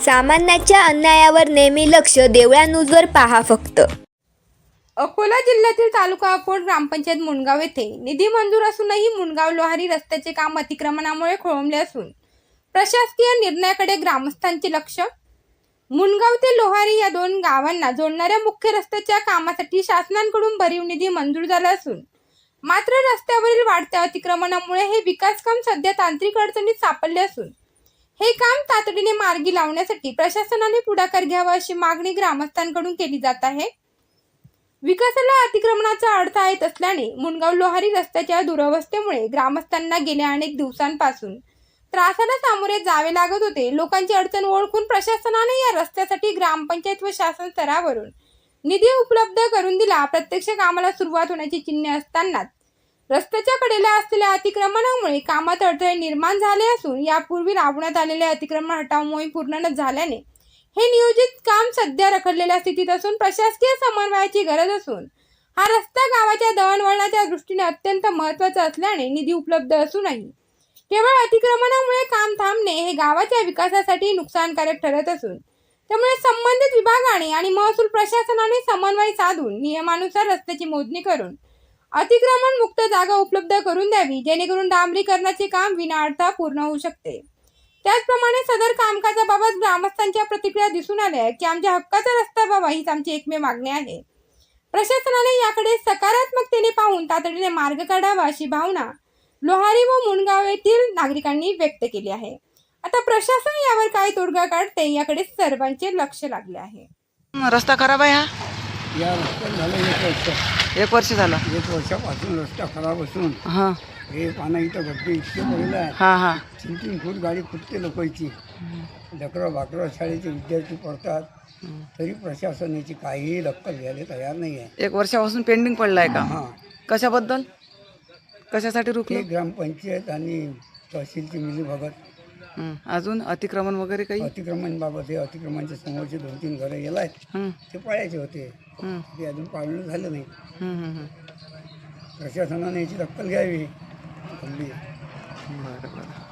सामान्याच्या अन्यायावर नेहमी लक्ष देवळा न्यूजवर पहा फक्त. अकोला जिल्ह्यातील तालुका अकोट ग्रामपंचायत मुंडगाव येथे निधी मंजूर असूनही मुंडगाव लोहारी रस्त्याचे काम अतिक्रमणामुळे खोळंबले असून प्रशासकीय निर्णयाकडे ग्रामस्थांचे लक्ष. मुंडगाव ते लोहारी या दोन गावांना जोडणाऱ्या मुख्य रस्त्याच्या कामासाठी शासनाकडून भरीव निधी मंजूर झाला असून मात्र रस्त्यावरील वाढत्या अतिक्रमणामुळे हे विकास काम सध्या तांत्रिक अडचणीत सापडले असून हे काम तातडीने मार्गी लावण्यासाठी प्रशासनाने पुढाकार घ्यावा अशी मागणी ग्रामस्थांकडून केली जात आहे. विकासाला अतिक्रमणाचा अडथळा येत असल्याने मुंडगाव लोहारी रस्त्याच्या दुरवस्थेमुळे ग्रामस्थांना गेल्या अनेक दिवसांपासून त्रासाला सामोरे जावे लागत होते. लोकांची अडचण ओळखून प्रशासनाने या रस्त्यासाठी ग्रामपंचायत व शासन स्तरावरून निधी उपलब्ध करून दिला. प्रत्यक्ष कामाला सुरुवात होण्याची चिन्हे असतानाच रस्त्याच्या कडेला असलेल्या अतिक्रमणामुळे कामात अडथळे निर्माण झाले असून यापूर्वी राबवण्यात आलेले अतिक्रमण हटाव मोहीम पूर्ण न झाल्याने हे नियोजित काम सध्या रखडलेल्या स्थितीत असून प्रशासकीय समन्वयाची गरज असून हा रस्ता गावाच्या दळणवळणाच्या दृष्टीने अत्यंत महत्त्वाचा असल्याने निधी उपलब्ध असूनही केवळ अतिक्रमणामुळे काम थांबणे हे गावाच्या विकासासाठी नुकसानकारक ठरत असून त्यामुळे संबंधित विभागाने आणि महसूल प्रशासनाने समन्वय साधून नियमानुसार रस्त्याची मोजणी करून अतिक्रमण मुक्त जागा उपलब्ध करून द्यावी, जेणेकरून डांबरीकरणाचे काम विनाअडथळा पूर्ण होऊ शकते. त्याचप्रमाणे सदर कामकाजाबाबत ग्रामस्थांच्या प्रतिक्रिया दिसून आल्या की आमच्या हक्काचा रस्ता व्हावा हीच आमची एकमेव मागणी आहे. प्रशासनाने याकडे सकारात्मकतेने पाहून तातडीने मार्ग काढावा अशी भावना लोहारी व मुंडगाव येथील नागरिकांनी व्यक्त केली आहे. आता प्रशासन यावर काय तोडगा काढते याकडे सर्वांचे लक्ष लागले आहे. रस्ता खराब आहे हा. या रस्त्यात झालं 1 वर्ष. 1 वर्ष झालं. 1 वर्षापासून रस्ता खराब असून हां हे पाना इथं गड्डे इतके पडले आहे. हां हां 3-3 फूट गाडी फुटते लोकांची. लेकरं बाकरं शाळेचे विद्यार्थी पडतात तरी प्रशासन याची काहीही दखल घ्यायला तयार नाही आहे. 1 वर्षापासून पेंडिंग पडलं आहे का? हां, कशाबद्दल, कशासाठी ते रुकलं? ग्रामपंचायत आणि तहसीलची मिलीभगत. अजून अतिक्रमण वगैरे काही? अतिक्रमणबाबत हे अतिक्रमणच्या समोरचे 2-3 घरं गेला आहेत ते पाळायचे होते. ते अजून पाळणं झालं नाही. प्रशासनाने याची दखल घ्यावी. बरं बरं.